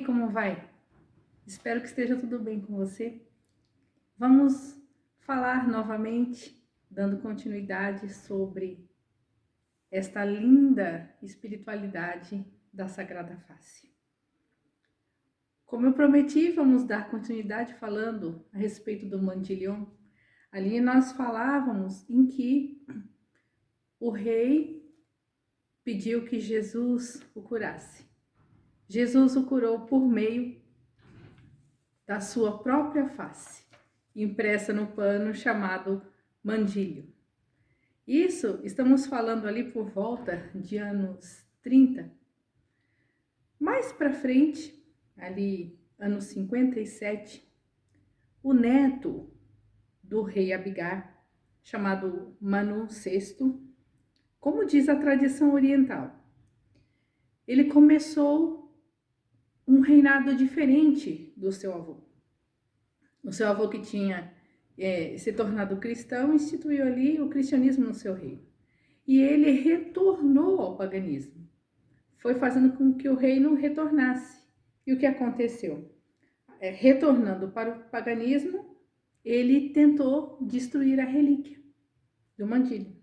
como vai? Espero que esteja tudo bem com você. Vamos falar novamente, dando continuidade sobre esta linda espiritualidade da Sagrada Face. Como eu prometi, vamos dar continuidade falando a respeito do Mandilhão. Ali nós falávamos em que o rei pediu que Jesus o curasse. Jesus o curou por meio da sua própria face, impressa no pano chamado mandilho. Isso estamos falando ali por volta de anos 30. Mais para frente, ali anos 57, o neto do rei Abigar, chamado Manu VI, como diz a tradição oriental, ele começou um reinado diferente do seu avô. O seu avô, que tinha se tornado cristão, instituiu ali o cristianismo no seu reino. E ele retornou ao paganismo. Foi fazendo com que o reino retornasse. E o que aconteceu? Retornando para o paganismo, ele tentou destruir a relíquia do mandilho.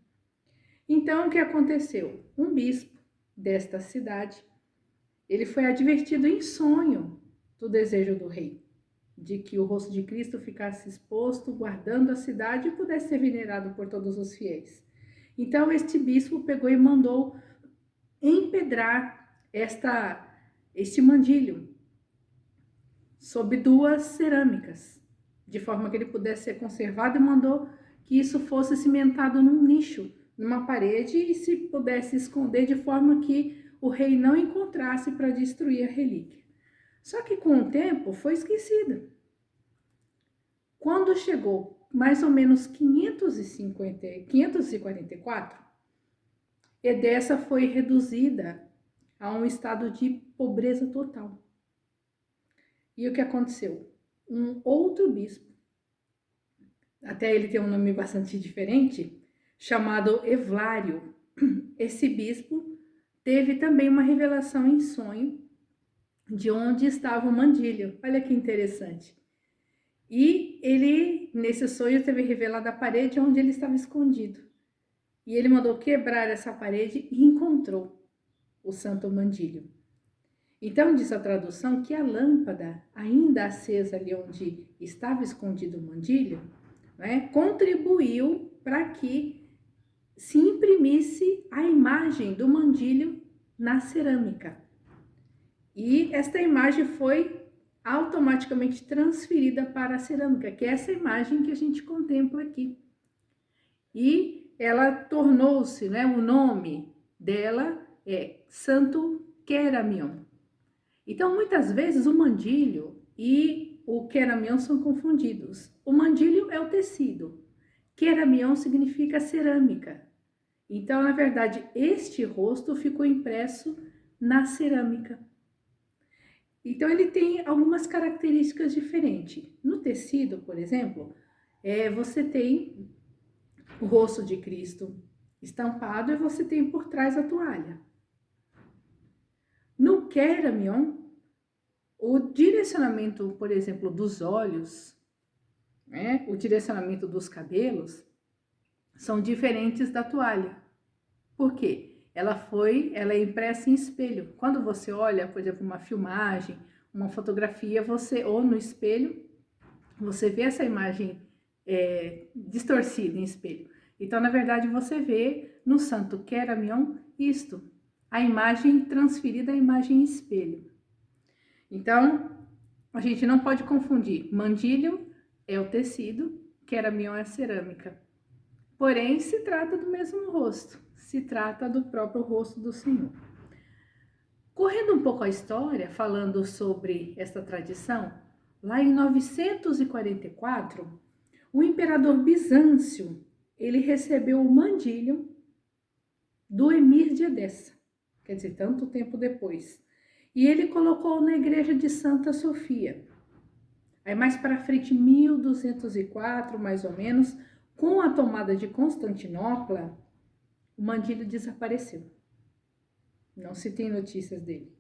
Então, o que aconteceu? Um bispo desta cidade, ele foi advertido em sonho do desejo do rei, de que o rosto de Cristo ficasse exposto, guardando a cidade e pudesse ser venerado por todos os fiéis. Então, este bispo pegou e mandou empedrar este mandilho sob 2 cerâmicas, de forma que ele pudesse ser conservado, e mandou que isso fosse cimentado num nicho, numa parede, e se pudesse esconder de forma que o rei não encontrasse para destruir a relíquia. Só que com o tempo foi esquecida. Quando chegou mais ou menos 544, Edessa foi reduzida a um estado de pobreza total. E o que aconteceu? Um outro bispo, até ele tem um nome bastante diferente, chamado Evlário. Esse bispo teve também uma revelação em sonho de onde estava o mandilho. Olha que interessante. E ele, nesse sonho, teve revelado a parede onde ele estava escondido. E ele mandou quebrar essa parede e encontrou o santo mandilho. Então, diz a tradução que a lâmpada, ainda acesa ali onde estava escondido o mandilho, contribuiu para que se imprimisse a imagem do mandilho na cerâmica. E esta imagem foi automaticamente transferida para a cerâmica, que é essa imagem que a gente contempla aqui. E ela tornou-se, o nome dela é Santo Queramion. Então, muitas vezes o mandilho e o queramion são confundidos. O mandilho é o tecido, queramion significa cerâmica. Então, na verdade, este rosto ficou impresso na cerâmica. Então, ele tem algumas características diferentes. No tecido, por exemplo, você tem o rosto de Cristo estampado e você tem por trás a toalha. No queramion, o direcionamento, por exemplo, dos olhos, o direcionamento dos cabelos, são diferentes da toalha. Por quê? Ela é impressa em espelho. Quando você olha, por exemplo, uma filmagem, uma fotografia, ou no espelho, você vê essa imagem distorcida em espelho. Então, na verdade, você vê no Santo Queramion a imagem transferida à imagem em espelho. Então, a gente não pode confundir. Mandilho é o tecido, queramion é a cerâmica. Porém, se trata do mesmo rosto, se trata do próprio rosto do Senhor. Correndo um pouco a história, falando sobre esta tradição, lá em 944, o imperador Bizâncio, ele recebeu o mandilho do emir de Edessa, quer dizer, tanto tempo depois. E ele colocou na igreja de Santa Sofia. Aí mais para frente, 1204, mais ou menos, com a tomada de Constantinopla, o mandilho desapareceu. Não se tem notícias dele.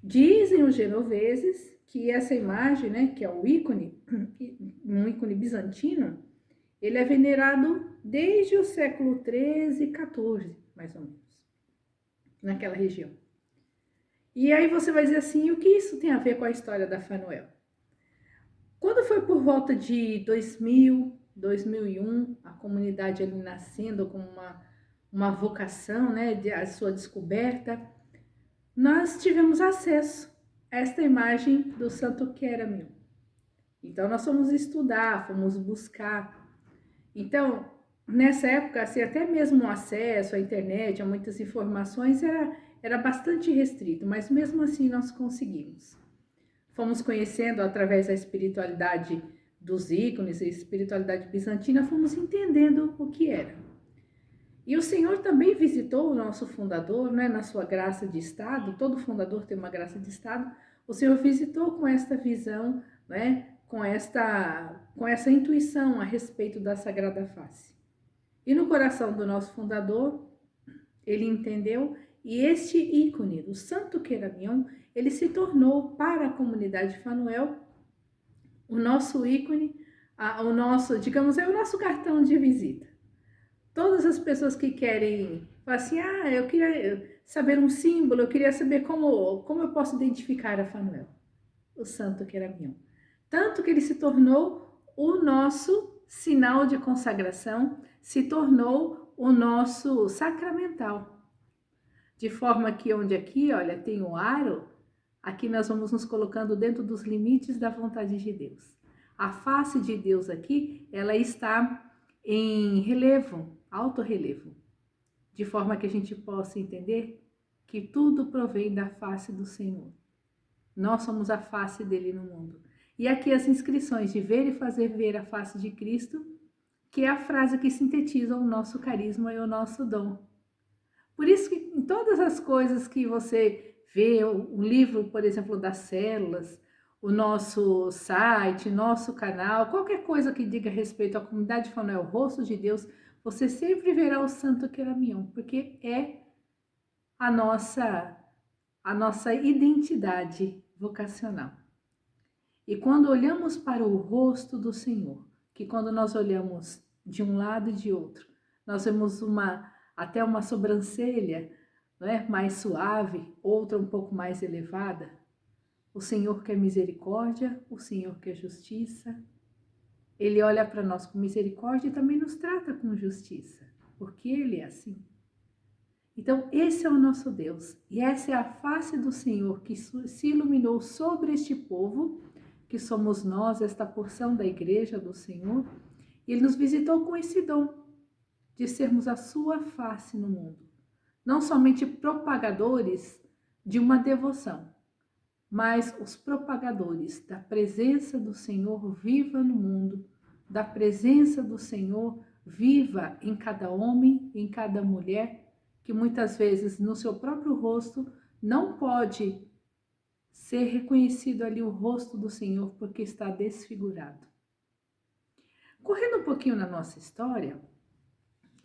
Dizem os genoveses que essa imagem, né, que é o ícone, um ícone bizantino, ele é venerado desde o século XIII e XIV, mais ou menos, naquela região. E aí você vai dizer assim, o que isso tem a ver com a história da Fanuel? Quando foi por volta de 2000, 2001, a comunidade ali nascendo com uma vocação, né, a sua descoberta, nós tivemos acesso a esta imagem do Santo Queramil. Então, nós fomos estudar, fomos buscar. Então, nessa época, assim, até mesmo o acesso à internet, a muitas informações, era bastante restrito, mas mesmo assim nós conseguimos. Fomos conhecendo através da espiritualidade dos ícones, a espiritualidade bizantina, fomos entendendo o que era. E o Senhor também visitou o nosso fundador, né, na sua graça de Estado, todo fundador tem uma graça de Estado, o Senhor visitou com esta visão, né, com essa intuição a respeito da Sagrada Face. E no coração do nosso fundador, ele entendeu, e este ícone do Santo Queramião, ele se tornou para a comunidade Fanuel o nosso ícone, o nosso, digamos, é o nosso cartão de visita. Todas as pessoas que querem falar assim, eu queria saber um símbolo, eu queria saber como eu posso identificar a Fanuel, o Santo Queramião. Tanto que ele se tornou o nosso sinal de consagração, se tornou o nosso sacramental. De forma que onde aqui, olha, tem o aro, aqui nós vamos nos colocando dentro dos limites da vontade de Deus. A face de Deus aqui, ela está em relevo, alto relevo, de forma que a gente possa entender que tudo provém da face do Senhor. Nós somos a face dele no mundo. E aqui as inscrições de ver e fazer ver a face de Cristo, que é a frase que sintetiza o nosso carisma e o nosso dom. Por isso que em todas as coisas que você vê, o livro, por exemplo, das células, o nosso site, nosso canal, qualquer coisa que diga respeito à comunidade Fanuel, o rosto de Deus, você sempre verá o Santo Queramião, porque é a nossa identidade vocacional. E quando olhamos para o rosto do Senhor, que quando nós olhamos de um lado e de outro, nós vemos até uma sobrancelha, não é, mais suave, outra um pouco mais elevada. O Senhor quer misericórdia, o Senhor quer justiça. Ele olha para nós com misericórdia e também nos trata com justiça, porque Ele é assim. Então, esse é o nosso Deus, e essa é a face do Senhor que se iluminou sobre este povo, que somos nós, esta porção da igreja do Senhor, e Ele nos visitou com esse dom de sermos a sua face no mundo. Não somente propagadores de uma devoção, mas os propagadores da presença do Senhor viva no mundo, da presença do Senhor viva em cada homem, em cada mulher, que muitas vezes no seu próprio rosto não pode ser reconhecido ali o rosto do Senhor porque está desfigurado. Correndo um pouquinho na nossa história,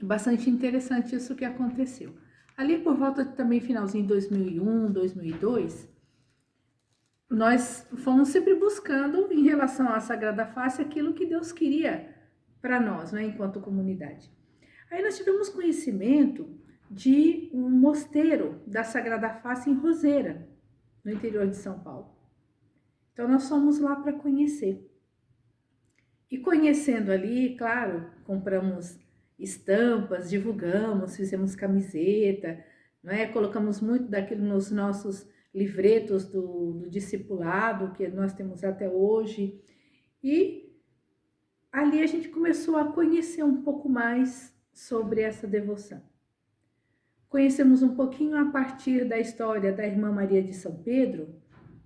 é bastante interessante isso que aconteceu. Ali por volta de também finalzinho de 2001, 2002, nós fomos sempre buscando em relação à Sagrada Face aquilo que Deus queria para nós, né, enquanto comunidade. Aí nós tivemos conhecimento de um mosteiro da Sagrada Face em Roseira, no interior de São Paulo. Então nós fomos lá para conhecer. E conhecendo ali, claro, compramos estampas, divulgamos, fizemos camiseta, não é? Colocamos muito daquilo nos nossos livretos do discipulado que nós temos até hoje. E ali a gente começou a conhecer um pouco mais sobre essa devoção. Conhecemos um pouquinho a partir da história da irmã Maria de São Pedro,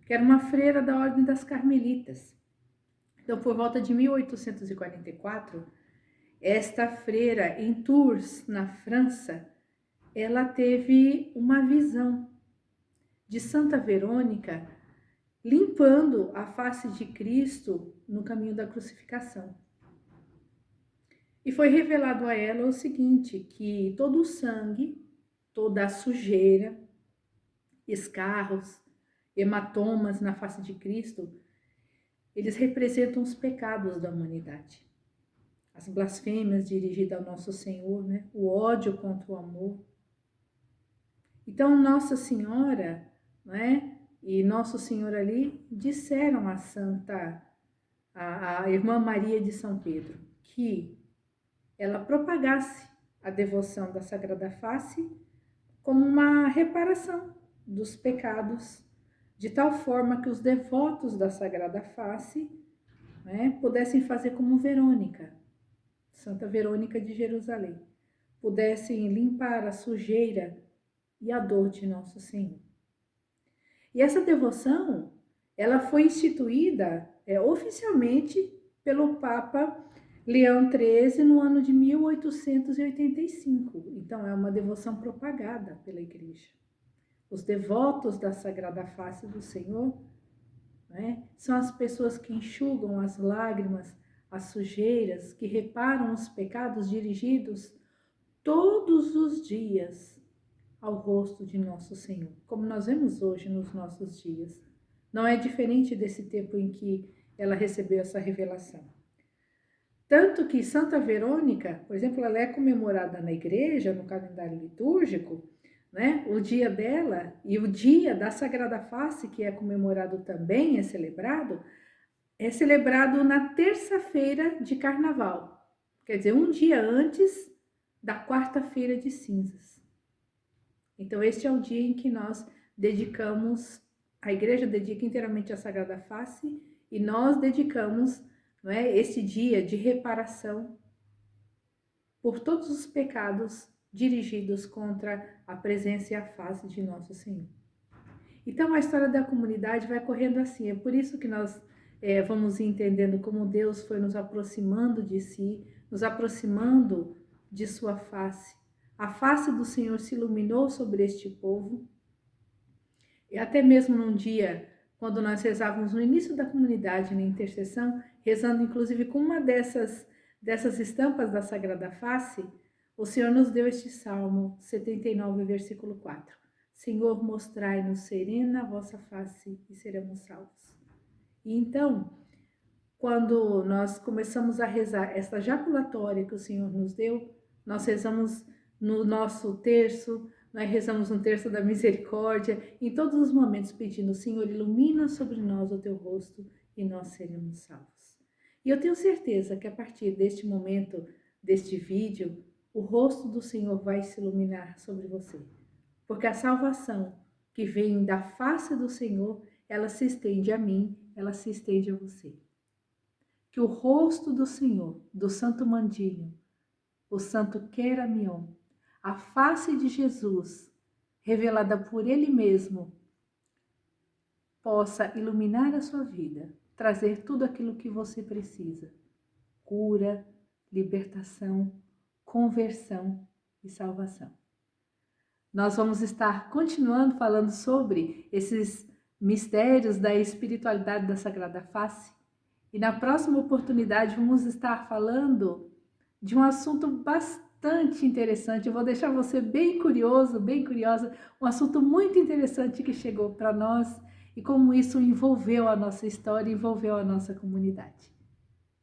que era uma freira da Ordem das Carmelitas. Então, por volta de 1844, esta freira em Tours, na França, ela teve uma visão de Santa Verônica limpando a face de Cristo no caminho da crucificação. E foi revelado a ela o seguinte, que todo o sangue, toda a sujeira, escarros hematomas na face de Cristo, eles representam os pecados da humanidade. As blasfêmias dirigidas ao nosso Senhor, né? O ódio contra o amor. Então, Nossa Senhora, né? E Nosso Senhor ali disseram a a irmã Maria de São Pedro, que ela propagasse a devoção da Sagrada Face como uma reparação dos pecados, de tal forma que os devotos da Sagrada Face, né, pudessem fazer como Verônica, Santa Verônica de Jerusalém, pudessem limpar a sujeira e a dor de Nosso Senhor. E essa devoção, ela foi instituída oficialmente pelo Papa Leão XIII no ano de 1885. Então, é uma devoção propagada pela Igreja. Os devotos da Sagrada Face do Senhor, né, são as pessoas que enxugam as lágrimas, as sujeiras, que reparam os pecados dirigidos todos os dias ao rosto de Nosso Senhor, como nós vemos hoje nos nossos dias. Não é diferente desse tempo em que ela recebeu essa revelação. Tanto que Santa Verônica, por exemplo, ela é comemorada na igreja, no calendário litúrgico, né? O dia dela e o dia da Sagrada Face, que é comemorado também, é celebrado na terça-feira de Carnaval. Quer dizer, um dia antes da quarta-feira de cinzas. Então, este é o dia em que nós dedicamos, a igreja dedica inteiramente a Sagrada Face e nós dedicamos, não é, esse dia de reparação por todos os pecados dirigidos contra a presença e a face de Nosso Senhor. Então, a história da comunidade vai correndo assim. É por isso que nós vamos entendendo como Deus foi nos aproximando de si, nos aproximando de sua face. A face do Senhor se iluminou sobre este povo. E até mesmo num dia, quando nós rezávamos no início da comunidade, na intercessão, rezando inclusive com uma dessas estampas da Sagrada Face, o Senhor nos deu este Salmo 79, versículo 4. Senhor, mostrai-nos serena a vossa face e seremos salvos. E então, quando nós começamos a rezar esta jaculatória que o Senhor nos deu, nós rezamos no nosso terço, nós rezamos no terço da misericórdia, em todos os momentos pedindo, Senhor, ilumina sobre nós o teu rosto e nós seremos salvos. E eu tenho certeza que a partir deste momento, deste vídeo, o rosto do Senhor vai se iluminar sobre você. Porque a salvação que vem da face do Senhor, ela se estende a mim, ela se estende a você. Que o rosto do Senhor, do Santo Mandinho, o Santo Queramion, a face de Jesus, revelada por Ele mesmo, possa iluminar a sua vida, trazer tudo aquilo que você precisa. Cura, libertação, conversão e salvação. Nós vamos estar continuando falando sobre esses mistérios da espiritualidade da Sagrada Face. E na próxima oportunidade vamos estar falando de um assunto bastante interessante. Eu vou deixar você bem curioso, bem curiosa, um assunto muito interessante que chegou para nós e como isso envolveu a nossa história, envolveu a nossa comunidade.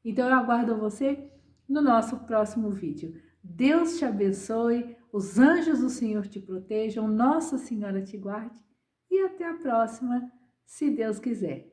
Então eu aguardo você no nosso próximo vídeo. Deus te abençoe, os anjos do Senhor te protejam, Nossa Senhora te guarde e até a próxima, se Deus quiser.